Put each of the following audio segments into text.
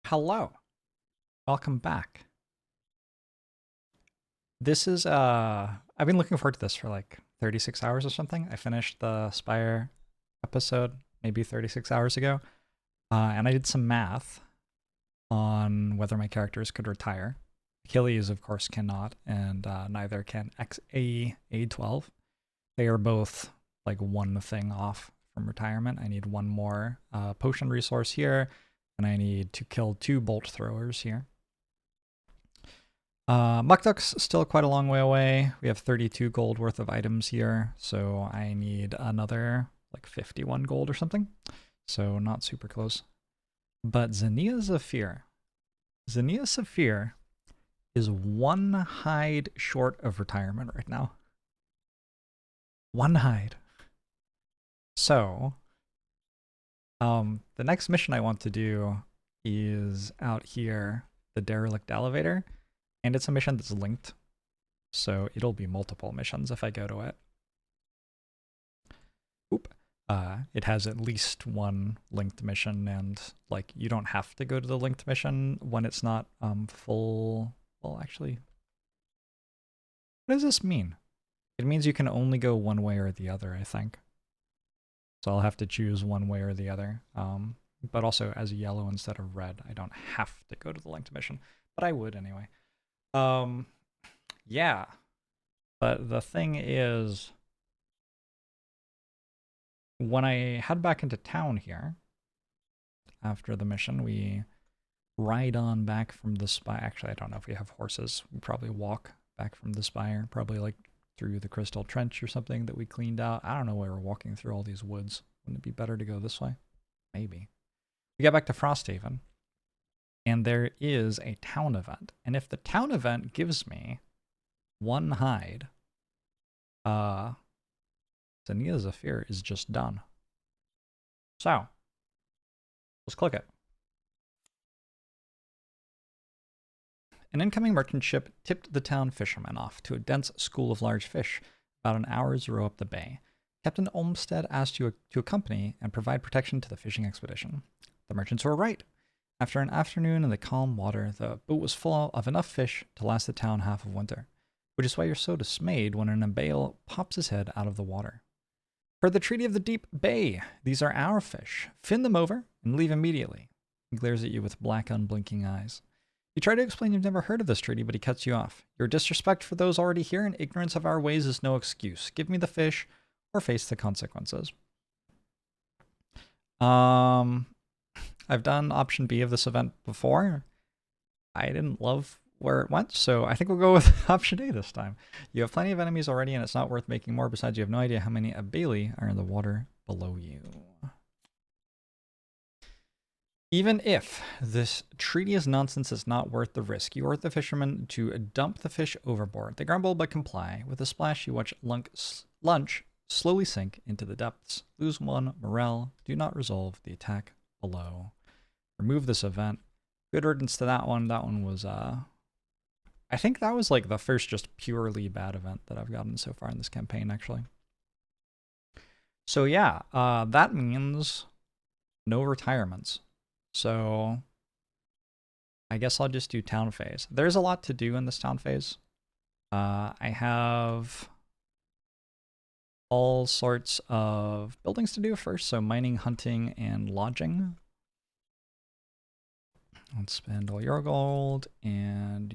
Hello, welcome back. This is I've been looking forward to this for like 36 hours or something. I finished the Spire episode maybe 36 hours ago, and I did some math on whether my characters could retire. Achilles, of course, cannot, and neither can Ch1Ep13. They are both like one thing off from retirement. I need one more potion resource here, and I need to kill 2 bolt throwers here. Muckduck's still quite a long way away. We have 32 gold worth of items here, so I need another like 51 gold or something. So not super close. But Xenia Zephyr is 1 hide short of retirement right now. 1 hide. So, the next mission I want to do is out here, the derelict elevator. And it's a mission that's linked, so it'll be multiple missions if I go to it. Oop. It has at least 1 linked mission, and like you don't have to go to the linked mission when it's not full. Well, actually, what does this mean? It means you can only go one way or the other, I think. So I'll have to choose one way or the other. But also as yellow instead of red, I don't have to go to the linked mission, but I would anyway. Yeah, but the thing is, when I head back into town here, after the mission, we ride on back from the Spire. Actually, I don't know if we have horses. We probably walk back from the Spire, probably like through the Crystal Trench or something that we cleaned out. I don't know why we're walking through all these woods. Wouldn't it be better to go this way? Maybe. We get back to Frosthaven, and there is a town event. And if the town event gives me 1 hide, Xenia Zephyr is just done. So, let's click it. An incoming merchant ship tipped the town fishermen off to a dense school of large fish about an hour's row up the bay. Captain Olmsted asked you to accompany and provide protection to the fishing expedition. The merchants were right. After an afternoon in the calm water, the boat was full of enough fish to last the town half of winter, which is why you're so dismayed when an Ambale pops his head out of the water. Per the Treaty of the Deep Bay, these are our fish. Fin them over and leave immediately. He glares at you with black, unblinking eyes. You try to explain you've never heard of this treaty, but he cuts you off. Your disrespect for those already here and ignorance of our ways is no excuse. Give me the fish or face the consequences. I've done option B of this event before. I didn't love where it went, so I think we'll go with option A this time. You have plenty of enemies already, and it's not worth making more. Besides, you have no idea how many Ambale are in the water below you. Even if this treaty is nonsense, it's not worth the risk. You order the fishermen to dump the fish overboard. They grumble but comply. With a splash, you watch lunch slowly sink into the depths. Lose 1 morale. Do not resolve the attack below. Remove this event. Good riddance to that one. That one was, I think that was like the first just purely bad event that I've gotten so far in this campaign, actually. So yeah, that means no retirements. So I guess I'll just do town phase. There's a lot to do in this town phase. I have all sorts of buildings to do first. So mining, hunting, and lodging. Let's spend all your gold, and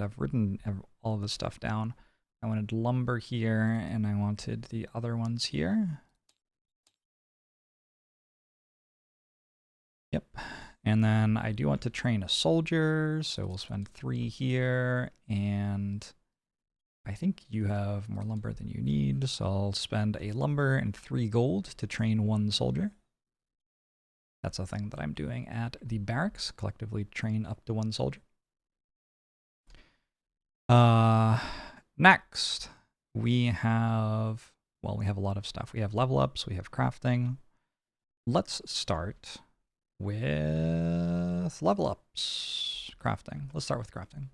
I've written all of this stuff down. I wanted lumber here, and I wanted the other ones here. Yep. And then I do want to train a soldier, so we'll spend 3 here, and I think you have more lumber than you need, so I'll spend a lumber and 3 gold to train 1 soldier. That's a thing that I'm doing at the barracks, collectively train up to 1 soldier. Next, we have a lot of stuff. We have level ups, we have crafting. Let's start with level ups. Crafting. Let's start with crafting.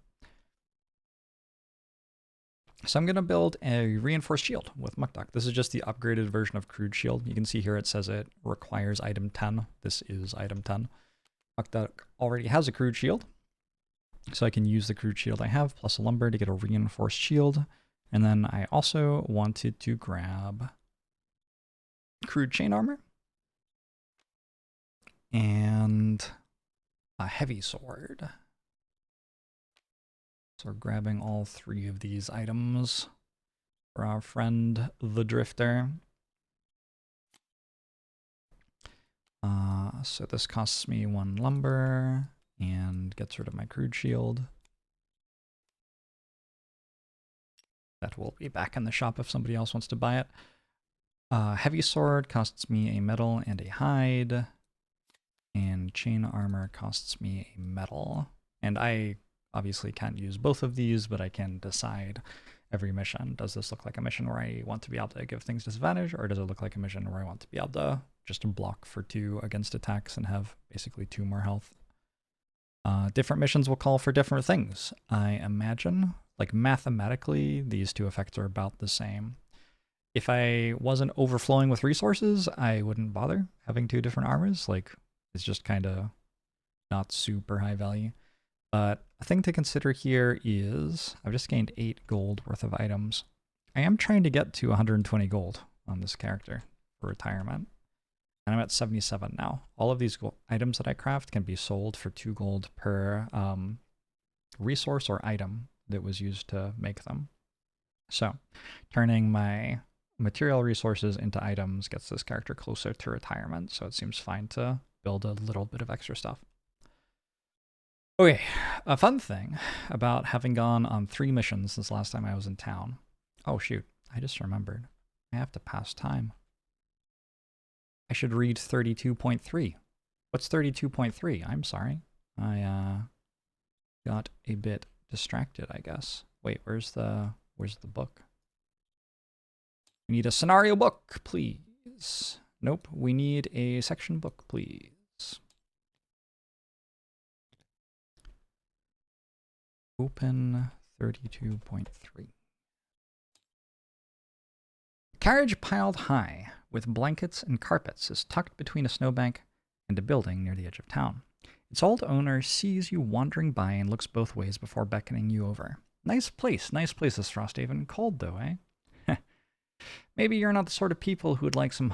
So I'm going to build a reinforced shield with Muckduck. This is just the upgraded version of crude shield. You can see here it says it requires item 10. This is item 10. Duck already has a crude shield, so I can use the crude shield I have plus a lumber to get a reinforced shield. And then I also wanted to grab crude chain armor and a heavy sword. So we're grabbing all 3 of these items for our friend the Drifter. So this costs me 1 lumber and gets rid of my crude shield. That will be back in the shop if somebody else wants to buy it. Heavy sword costs me a metal and a hide. And chain armor costs me a metal. And I obviously can't use both of these, but I can decide every mission. Does this look like a mission where I want to be able to give things disadvantage, or does it look like a mission where I want to be able to just block for 2 against attacks and have basically 2 more health? Different missions will call for different things. I imagine, like mathematically, these 2 effects are about the same. If I wasn't overflowing with resources, I wouldn't bother having 2 different armors. Like, it's just kind of not super high value. But a thing to consider here is I've just gained 8 gold worth of items. I am trying to get to 120 gold on this character for retirement. And I'm at 77 now. All of these items that I craft can be sold for 2 gold per resource or item that was used to make them. So turning my material resources into items gets this character closer to retirement, so it seems fine to build a little bit of extra stuff. Okay, a fun thing about having gone on 3 missions since last time I was in town. Oh shoot, I just remembered. I have to pass time. I should read 32.3. What's 32.3? I'm sorry. I got a bit distracted, I guess. Wait, where's the book? We need a scenario book, please. Nope, we need a section book, please. Open 32.3. Carriage piled high with blankets and carpets is tucked between a snowbank and a building near the edge of town. Its old owner sees you wandering by and looks both ways before beckoning you over. Nice place this Frosthaven. Cold though, eh? Maybe you're not the sort of people who would like some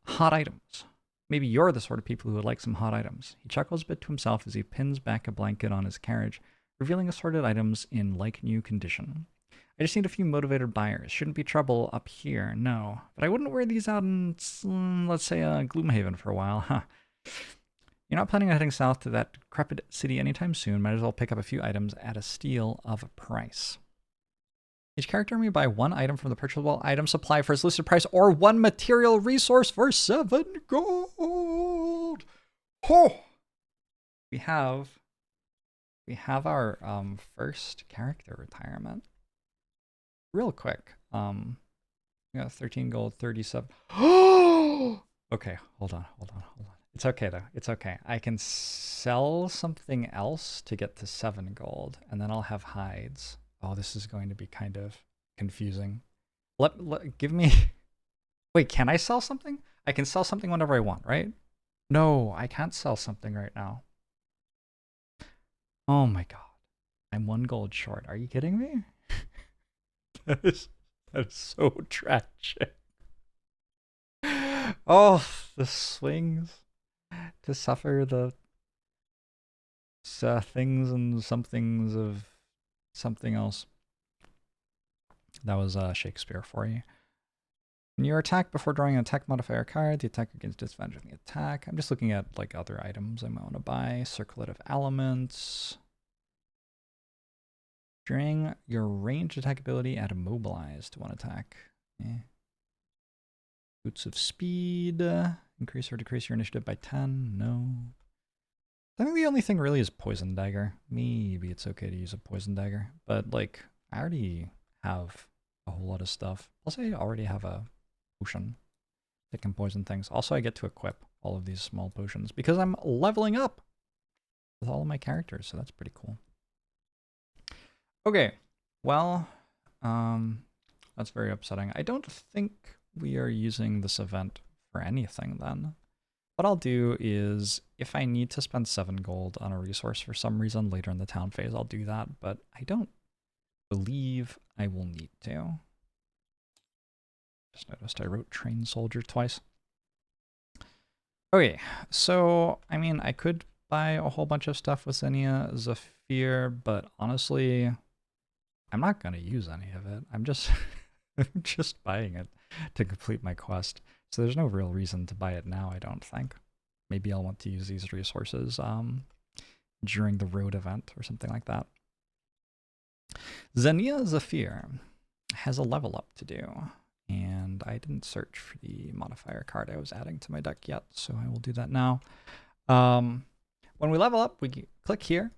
hot items. Maybe you're the sort of people who would like some hot items. He chuckles a bit to himself as he pins back a blanket on his carriage, revealing assorted items in like-new condition. I just need a few motivated buyers. Shouldn't be trouble up here, no. But I wouldn't wear these out in, let's say, Gloomhaven for a while, huh? You're not planning on heading south to that decrepit city anytime soon. Might as well pick up a few items at a steal of a price. Each character may buy 1 item from the purchasable item supply for its listed price, or 1 material resource for 7 gold. Oh! We have our first character retirement. Real quick. We got 13 gold, 37. Okay, hold on. It's okay though. It's okay. I can sell something else to get to 7 gold, and then I'll have hides. Oh, this is going to be kind of confusing. Give me... Wait, can I sell something? I can sell something whenever I want, right? No, I can't sell something right now. Oh my god. I'm 1 gold short. Are you kidding me? That is so tragic. Oh, the swings to suffer the things and somethings of something else. That was Shakespeare for you. When you're attacked before drawing an attack modifier card, the attacker gains disadvantage on the attack. I'm just looking at like other items I might want to buy. Circlet of Elements. During your ranged attack ability, add immobilize to 1 attack. Boots of Speed. Increase or decrease your initiative by 10. No. I think the only thing really is Poison Dagger. Maybe it's okay to use a Poison Dagger. But, like, I already have a whole lot of stuff. Plus, I already have a potion that can poison things. Also, I get to equip all of these small potions because I'm leveling up with all of my characters, so that's pretty cool. Okay, well, that's very upsetting. I don't think we are using this event for anything then. what I'll do is if I need to spend 7 gold on a resource for some reason later in the town phase, I'll do that, but I don't believe I will need to. Just noticed I wrote train soldier twice. Okay, so I mean, I could buy a whole bunch of stuff with Xenia Zephyr, but honestly, I'm not going to use any of it. I'm just I'm just buying it to complete my quest. So there's no real reason to buy it now, I don't think. Maybe I'll want to use these resources during the road event or something like that. Xenia Zephyr has a level up to do, and I didn't search for the modifier card I was adding to my deck yet, so I will do that now. When we level up, we click here.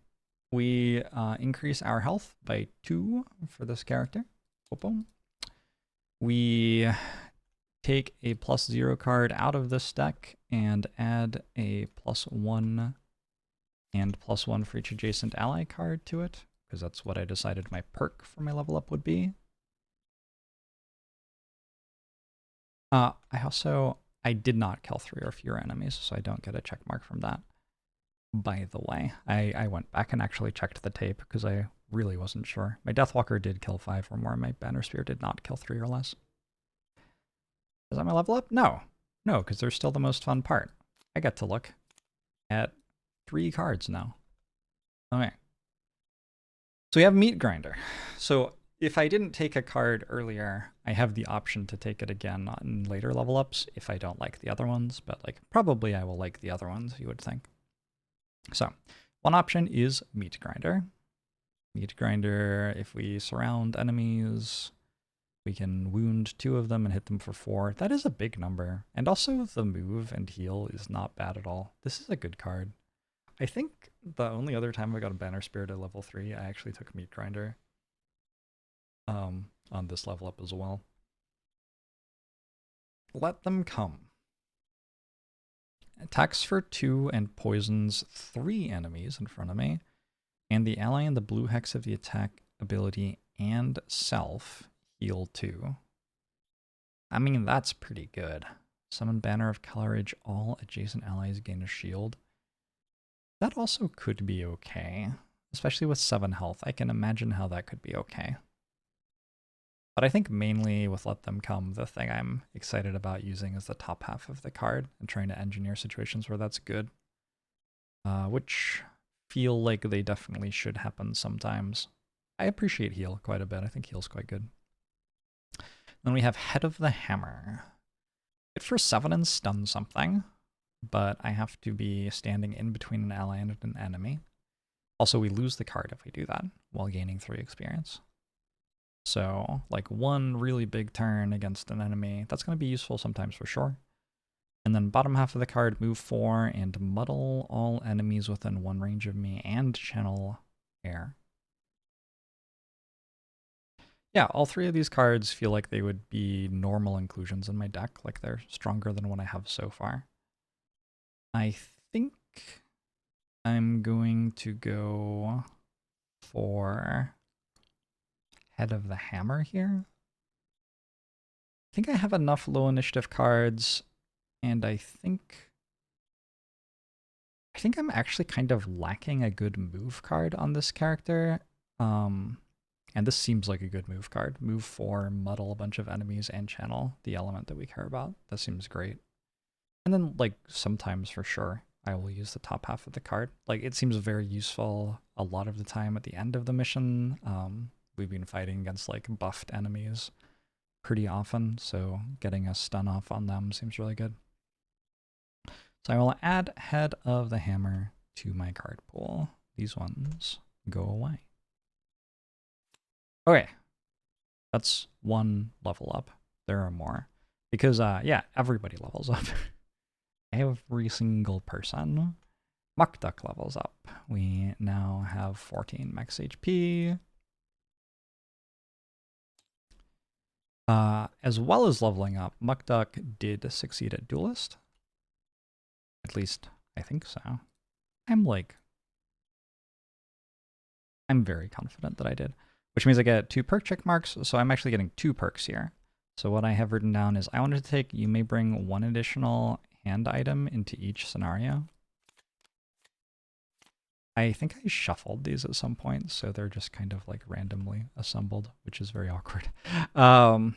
We increase our health by 2 for this character. Boom. We take a +0 card out of this deck and add a +1 and +1 for each adjacent ally card to it, because that's what I decided my perk for my level up would be. I did not kill 3 or fewer enemies, so I don't get a check mark from that. By the way, I went back and actually checked the tape because I really wasn't sure. My Deathwalker did kill 5 or more. My Banner Spear did not kill 3 or less. Is that my level up? No. No, because there's still the most fun part. I get to look at 3 cards now. Okay. So we have Meat Grinder. So if I didn't take a card earlier, I have the option to take it again on later level ups if I don't like the other ones, but like probably I will like the other ones, you would think. So one option is Meat Grinder. Meat Grinder, if we surround enemies, we can wound 2 of them and hit them for 4. That is a big number. And also the move and heal is not bad at all. This is a good card. I think the only other time I got a Banner Spirit at level 3, I actually took Meat Grinder on this level up as well. Let Them Come. Attacks for 2 and poisons 3 enemies in front of me. And the ally in the blue hex of the attack ability and self heal 2. I mean, that's pretty good. Summon Banner of Coleridge, all adjacent allies gain a shield. That also could be okay, especially with 7 health. I can imagine how that could be okay. But I think mainly with Let Them Come, the thing I'm excited about using is the top half of the card and trying to engineer situations where that's good. Which feel like they definitely should happen sometimes. I appreciate heal quite a bit. I think heal's quite good. Then we have Head of the Hammer. Hit for 7 and stun something, but I have to be standing in between an ally and an enemy. Also, we lose the card if we do that while gaining 3 experience. So, like 1 really big turn against an enemy, that's going to be useful sometimes for sure. And then bottom half of the card, move 4 and muddle all enemies within 1 range of me and channel air. Yeah, all 3 of these cards feel like they would be normal inclusions in my deck, like they're stronger than what I have so far. I think I'm going to go for Head of the Hammer here. I think I have enough low initiative cards, and I think I'm actually kind of lacking a good move card on this character. And this seems like a good move card. Move 4, muddle a bunch of enemies, and channel the element that we care about. That seems great. And then, like, sometimes for sure, I will use the top half of the card. Like, it seems very useful a lot of the time at the end of the mission. We've been fighting against, like, buffed enemies pretty often, so getting a stun off on them seems really good. So I will add Head of the Hammer to my card pool. These ones go away. Okay, that's 1 level up. There are more. Because, yeah, everybody levels up. Every single person. Muck Duck levels up. We now have 14 max HP. As well as leveling up, Muck Duck did succeed at Duelist. At least, I think so. I'm very confident that I did. Which means I get 2 perk check marks, so I'm actually getting 2 perks here. So what I have written down is I wanted to take, you may bring 1 additional hand item into each scenario. I think I shuffled these at some point, so they're just kind of like randomly assembled, which is very awkward. And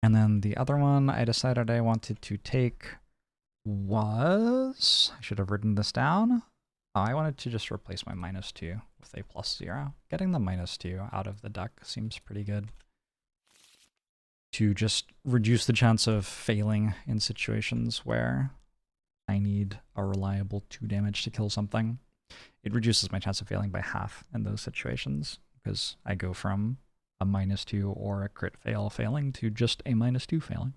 then the other one I decided I wanted to take was, I should have written this down. Oh, I wanted to just replace my -2 with a +0. Getting the -2 out of the deck seems pretty good to just reduce the chance of failing in situations where I need a reliable 2 damage to kill something. It reduces my chance of failing by half in those situations because I go from a -2 or a crit fail failing to just a -2 failing.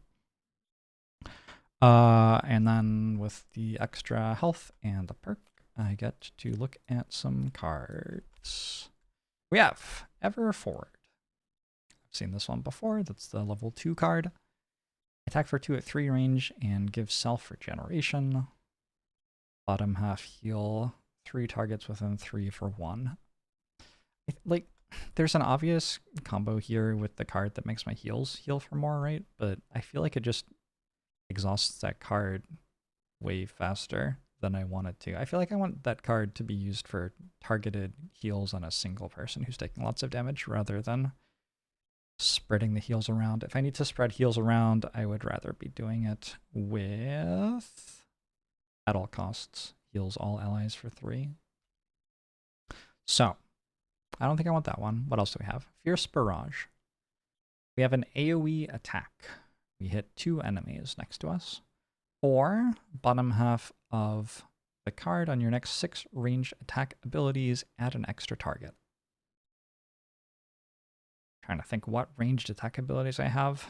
And then with the extra health and the perk, I get to look at some cards. We have Ever Forward. I've seen this one before. That's the level 2 card. Attack for 2 at 3 range and give self regeneration. Bottom half heal 3 targets within 3 for 1. Like, there's an obvious combo here with the card that makes my heals heal for more, right? But I feel like it just exhausts that card way faster than I want it to. I feel like I want that card to be used for targeted heals on a single person who's taking lots of damage rather than spreading the heals around. If I need to spread heals around, I would rather be doing it with, at all costs, heals all allies for 3. So, I don't think I want that one. What else do we have? Fierce Barrage. We have an AoE attack. We hit 2 enemies next to us. Or, bottom half of the card on your next 6 ranged attack abilities, add an extra target. Trying to think what ranged attack abilities I have.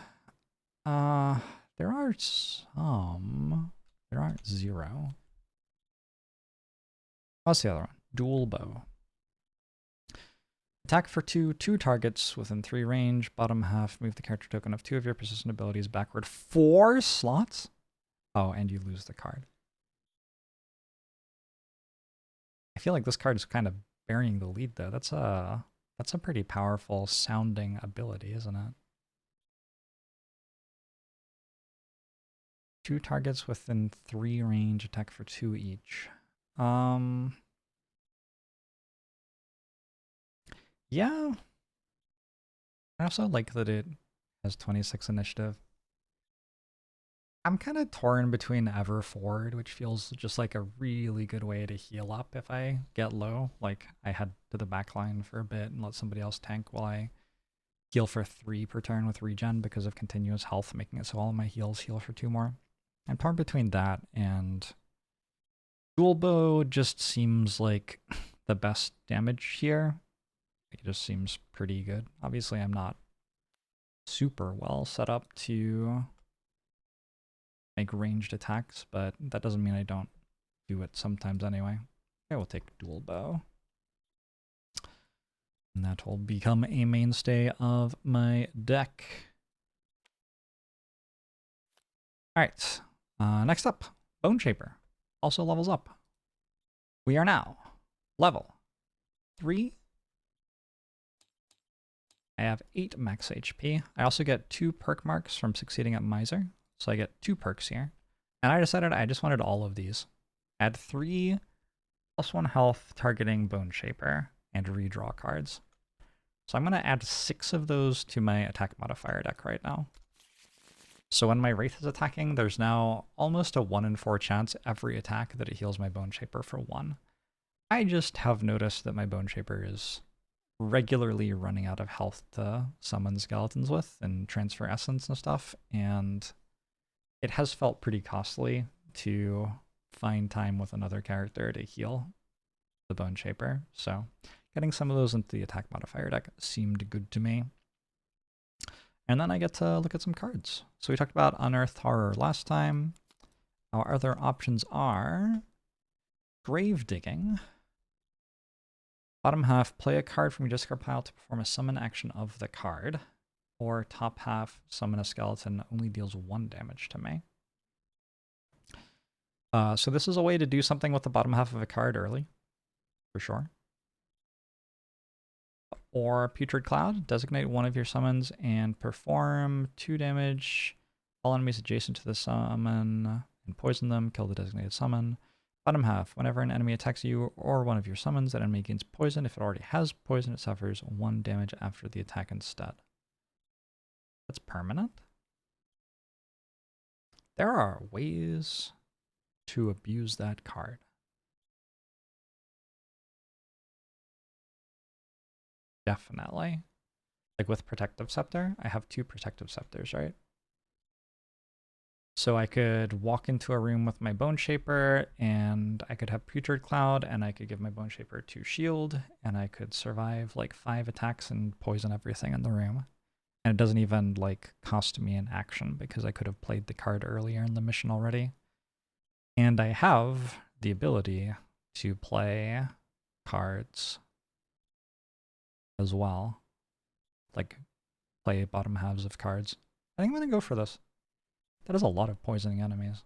There are some. There aren't 0. What's the other one? Dual Bow. Attack for 2 targets within 3 range. Bottom half, move the character token of 2 of your persistent abilities backward 4 slots. Oh, and you lose the card. I feel like this card is kind of burying the lead, though. That's a pretty powerful sounding ability, isn't it? 2 targets within 3 range, attack for 2 each. Yeah. I also like that it has 26 initiative. I'm kind of torn between Ever Forward, which feels just like a really good way to heal up if I get low. Like, I head to the back line for a bit and let somebody else tank while I heal for 3 per turn with regen because of continuous health, making it so all of my heals heal for 2 more. I'm torn between that and Dual Bow just seems like the best damage here. It just seems pretty good. Obviously, I'm not super well set up to make ranged attacks, but that doesn't mean I don't do it sometimes anyway. I will take Dual Bow. And that will become a mainstay of my deck. Alright, next up, Bone Shaper. Also levels up. We are now level 3. I have 8 max HP. I also get 2 perk marks from succeeding at Miser. So I get 2 perks here. And I decided I just wanted all of these. Add 3 +1 health targeting Bone Shaper and redraw cards. So I'm going to add 6 of those to my attack modifier deck right now. So when my Wraith is attacking, there's now almost a 1 in 4 chance every attack that it heals my Bone Shaper for 1. I just have noticed that my Bone Shaper is regularly running out of health to summon skeletons with and transfer essence and stuff, and it has felt pretty costly to find time with another character to heal the Bone Shaper, so getting some of those into the attack modifier deck seemed good to me. And then I get to look at some cards. So we talked about Unearthed Horror last time. Our other options are Grave Digging. Bottom half, play a card from your discard pile to perform a summon action of the card. Or top half, summon a skeleton, only deals 1 damage to me. So this is a way to do something with the bottom half of a card early, for sure. Or Putrid Cloud, designate one of your summons and perform 2 damage All enemies adjacent to the summon and poison them, kill the designated summon. Bottom half, whenever an enemy attacks you or one of your summons, that enemy gains poison. If it already has poison, it suffers 1 damage after the attack instead. That's permanent? There are ways to abuse that card. Definitely. Like with Protective Scepter, I have 2 Protective Scepters, right? So I could walk into a room with my Bone Shaper, and I could have Putrid Cloud, and I could give my Bone Shaper 2 shield, and I could survive like 5 attacks and poison everything in the room. And it doesn't even like cost me an action because I could have played the card earlier in the mission already. And I have the ability to play cards as well. Like play bottom halves of cards. I think I'm gonna go for this. That is a lot of poisoning enemies.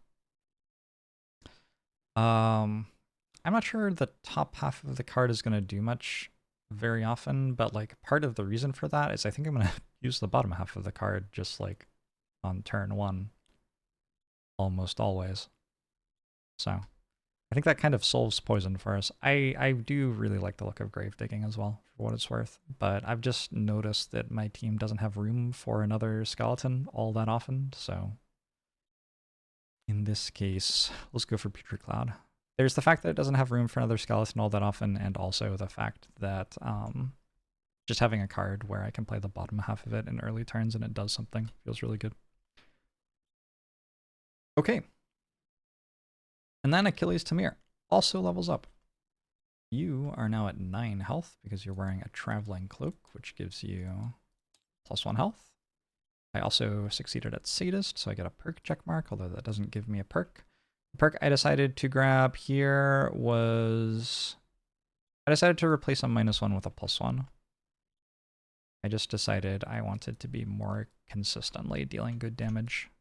I'm not sure the top half of the card is gonna do much very often, but like part of the reason for that is I think I'm gonna use the bottom half of the card just like on turn 1 almost always. So I think that kind of solves poison for us. I do really like the look of grave digging as well, for what it's worth, but I've just noticed that my team doesn't have room for another skeleton all that often, so in this case, let's go for Putrid Cloud. There's the fact that it doesn't have room for another skeleton all that often, and also the fact that just having a card where I can play the bottom half of it in early turns and it does something feels really good. Okay. And then Achilles Tamir also levels up. You are now at 9 health because you're wearing a traveling cloak, which gives you +1 health. I also succeeded at Sadist, so I get a perk check mark, although that doesn't give me a perk. The perk I decided to grab here was... I decided to replace a -1 with a +1. I just decided I wanted to be more consistently dealing good damage,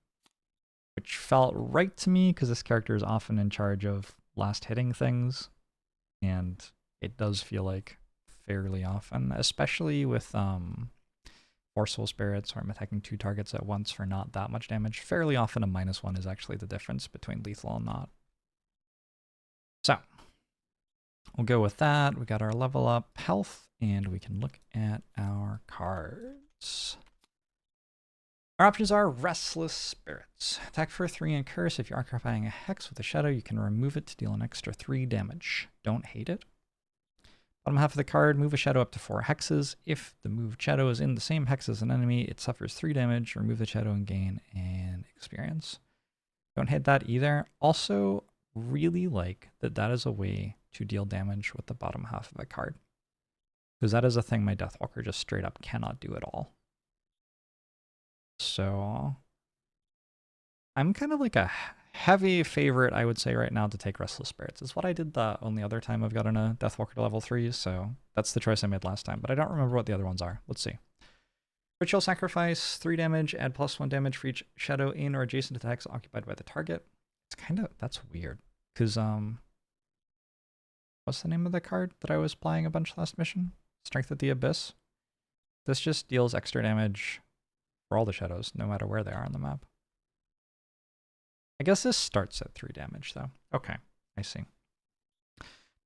which felt right to me because this character is often in charge of last hitting things, and it does feel like fairly often, especially with Forceful Spirits, where I'm attacking 2 targets at once for not that much damage. Fairly often a -1 is actually the difference between lethal and not. So we'll go with that. We got our level up health, and we can look at our cards. Our options are Restless Spirits. Attack for 3 and curse. If you're occupying a hex with a shadow, you can remove it to deal an extra 3 damage. Don't hate it. Bottom half of the card, move a shadow up to 4 hexes. If the moved shadow is in the same hex as an enemy, it suffers 3 damage. Remove the shadow and gain an experience. Don't hate that either. Also, really like that that is a way to deal damage with the bottom half of a card, because that is a thing my Deathwalker just straight up cannot do at all. So I'm kind of like a heavy favorite, I would say, right now to take Restless Spirits. It's what I did the only other time I've gotten a Deathwalker to level 3, so that's the choice I made last time, but I don't remember what the other ones are. Let's see. Ritual Sacrifice, 3 damage, add +1 damage for each shadow in or adjacent attacks occupied by the target. It's kind of, that's weird, because, what's the name of the card that I was playing a bunch last mission? Strength of the Abyss. This just deals extra damage for all the shadows, no matter where they are on the map. I guess this starts at 3 damage, though. Okay, I see.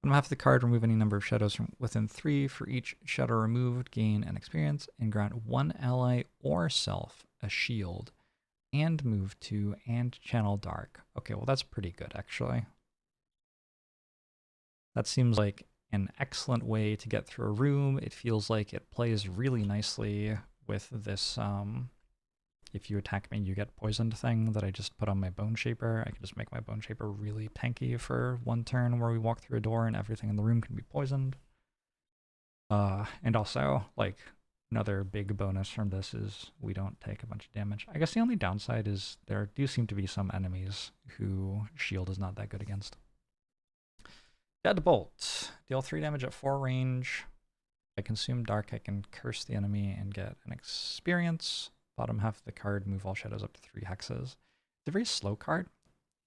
Bottom half of the card, remove any number of shadows from within 3. For each shadow removed, gain an experience, and grant 1 ally or self a shield, and move to and channel dark. Okay, well that's pretty good, actually. That seems like an excellent way to get through a room. It feels like it plays really nicely with this if you attack me, you get poisoned thing that I just put on my Bone Shaper. I can just make my Bone Shaper really tanky for 1 turn where we walk through a door and everything in the room can be poisoned. And also, like, another big bonus from this is we don't take a bunch of damage. I guess the only downside is there do seem to be some enemies who shield is not that good against. Deadbolt. Deal 3 damage at 4 range. If I consume dark, I can curse the enemy and get an experience. Bottom half of the card, move all shadows up to 3 hexes. It's a very slow card.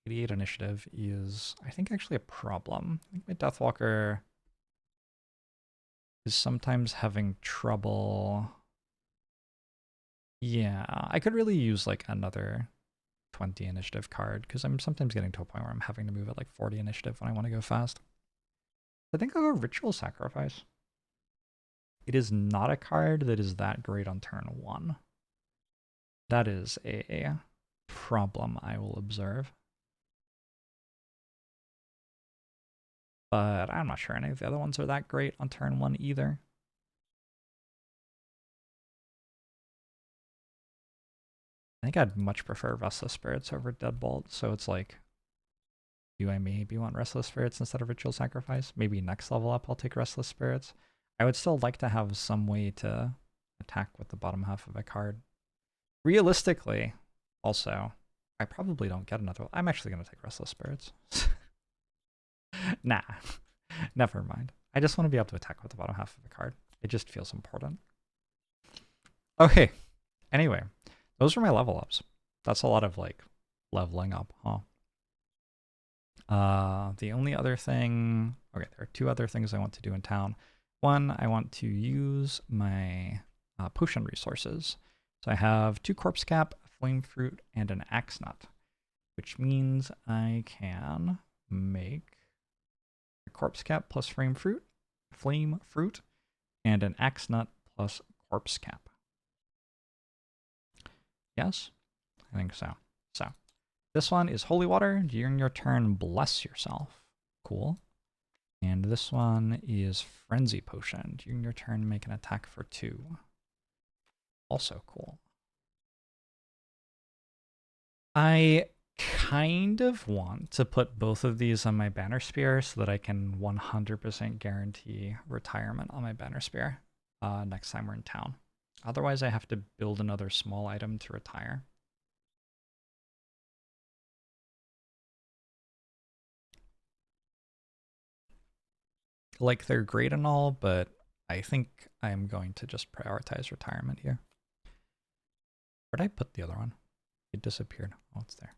88 initiative is, I think, actually a problem. I think my Deathwalker is sometimes having trouble. Yeah, I could really use like another 20 initiative card, because I'm sometimes getting to a point where I'm having to move at like 40 initiative when I want to go fast. I think I'll go Ritual Sacrifice. It is not a card that is that great on turn 1. That is a problem I will observe. But I'm not sure any of the other ones are that great on turn 1 either. I think I'd much prefer Restless Spirits over Deadbolt, so it's like, do I maybe want Restless Spirits instead of Ritual Sacrifice? Maybe next level up I'll take Restless Spirits. I would still like to have some way to attack with the bottom half of a card. Realistically, also, I probably don't get another one. I'm actually going to take Restless Spirits. Nah, never mind. I just want to be able to attack with the bottom half of the card. It just feels important. Okay, anyway, those are my level ups. That's a lot of like leveling up, huh? The only other thing, okay, there are 2 other things I want to do in town. One, I want to use my potion resources. So I have 2 Corpse Cap, a Flame Fruit, and an Axe Nut, which means I can make a Corpse Cap plus Flame Fruit, and an Axe Nut plus Corpse Cap. Yes? I think so. So, this one is Holy Water. During your turn, bless yourself. Cool. And this one is Frenzy Potion. During your turn, make an attack for 2. Also cool. I kind of want to put both of these on my Banner Spear so that I can 100% guarantee retirement on my Banner Spear next time we're in town. Otherwise, I have to build another small item to retire. Like, they're great and all, but I think I'm going to just prioritize retirement here. Where'd I put the other one? It disappeared. Oh, it's there.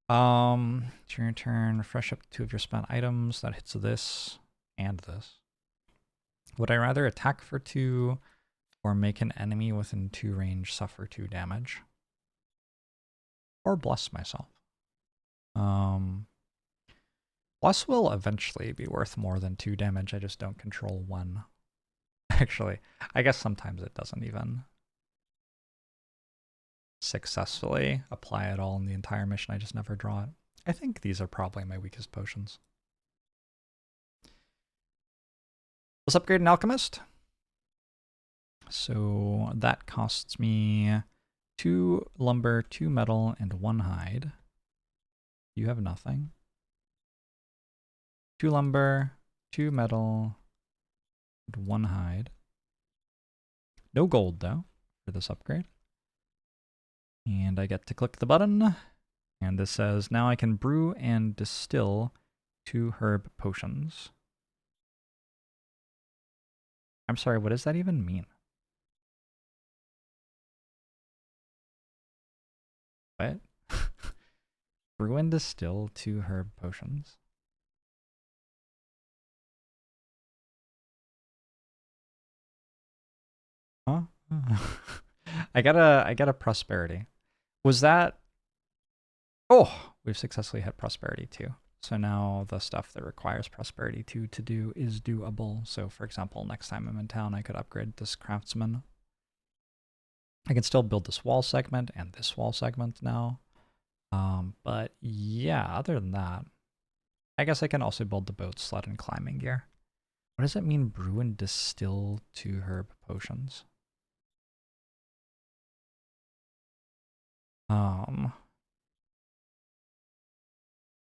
During your turn, refresh up 2 of your spent items. That hits this and this. Would I rather attack for 2 or make an enemy within 2 range suffer 2 damage? Or bless myself? Bless will eventually be worth more than 2 damage. I just don't control 1. Actually, I guess sometimes it doesn't even successfully apply at all in the entire mission. I just never draw it. I think these are probably my weakest potions. Let's upgrade an Alchemist. So that costs me 2 lumber, 2 metal, and 1 hide. You have nothing. 2 lumber, 2 metal, and 1 hide. No gold, though, for this upgrade. And I get to click the button, and this says, now I can brew and distill 2 herb potions. I'm sorry, what does that even mean? What? Brew and distill 2 herb potions. Huh? I got a prosperity. Was that? Oh, we've successfully hit prosperity 2. So now the stuff that requires prosperity 2 to do is doable. So for example, next time I'm in town, I could upgrade this craftsman. I can still build this wall segment and this wall segment now. But yeah, other than that, I guess I can also build the boat, sled, and climbing gear. What does it mean, brew and distill 2 herb potions?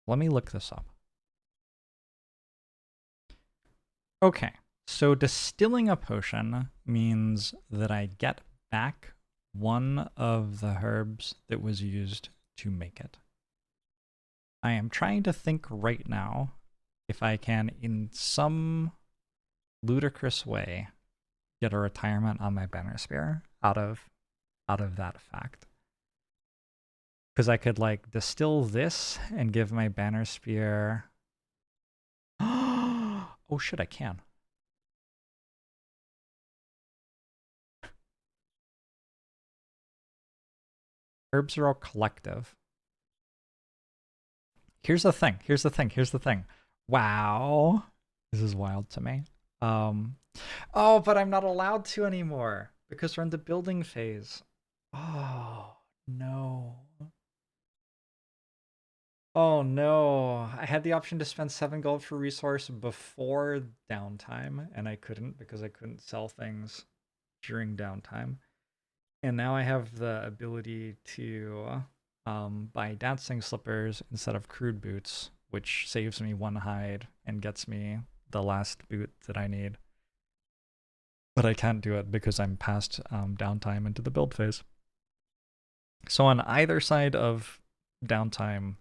Let me look this up. Okay, so distilling a potion means that I get back 1 of the herbs that was used to make it. I am trying to think right now if I can, in some ludicrous way, get a retirement on my Banner Spear out of that fact. Because I could like distill this and give my Banner Spear. Oh shit, I can. Herbs are all collective. Here's the thing. Here's the thing. Here's the thing. Wow. This is wild to me. Oh, but I'm not allowed to anymore because we're in the building phase. Oh, no. Oh no, I had the option to spend 7 gold for resource before downtime, and I couldn't because I couldn't sell things during downtime. And now I have the ability to buy dancing slippers instead of crude boots, which saves me 1 hide and gets me the last boot that I need. But I can't do it because I'm past downtime into the build phase. So on either side of downtime,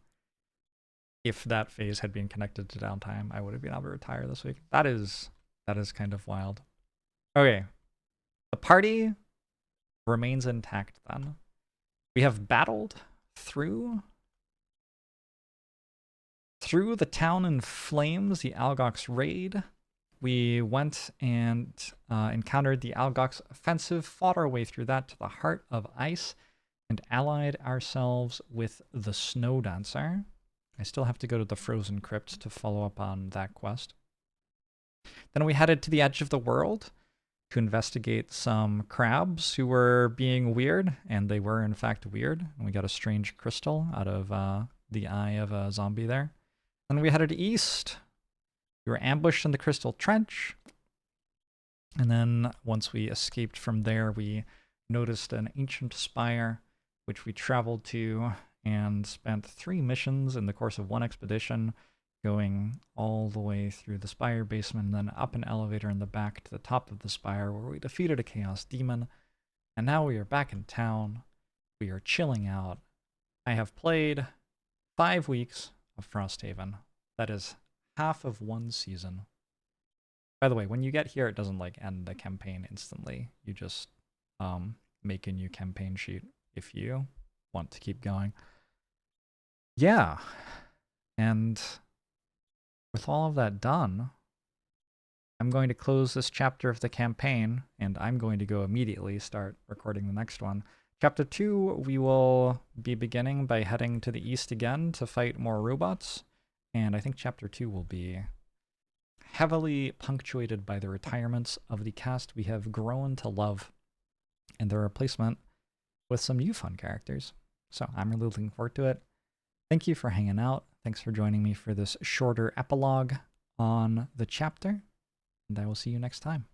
if that phase had been connected to downtime, I would have been able to retire this week. That is kind of wild. Okay. The party remains intact then. We have battled through the town in flames, the Algox raid. We went and encountered the Algox offensive, fought our way through that to the heart of ice, and allied ourselves with the Snow Dancer. I still have to go to the Frozen Crypt to follow up on that quest. Then we headed to the edge of the world to investigate some crabs who were being weird, and they were in fact weird. And we got a strange crystal out of the eye of a zombie there. Then we headed east. We were ambushed in the Crystal Trench. And then once we escaped from there, we noticed an ancient spire, which we traveled to and spent 3 missions in the course of 1 expedition, going all the way through the spire basement and then up an elevator in the back to the top of the spire where we defeated a chaos demon. And now we are back in town. We are chilling out. I have played 5 weeks of Frosthaven. That is half of 1 season. By the way, when you get here, it doesn't like end the campaign instantly. You just make a new campaign sheet if you want to keep going. Yeah. And with all of that done, I'm going to close this chapter of the campaign, and I'm going to go immediately start recording the next one. Chapter 2, we will be beginning by heading to the east again to fight more robots, and I think Chapter 2 will be heavily punctuated by the retirements of the cast we have grown to love, and their replacement with some new fun characters. So I'm really looking forward to it. Thank you for hanging out. Thanks for joining me for this shorter epilogue on the chapter, and I will see you next time.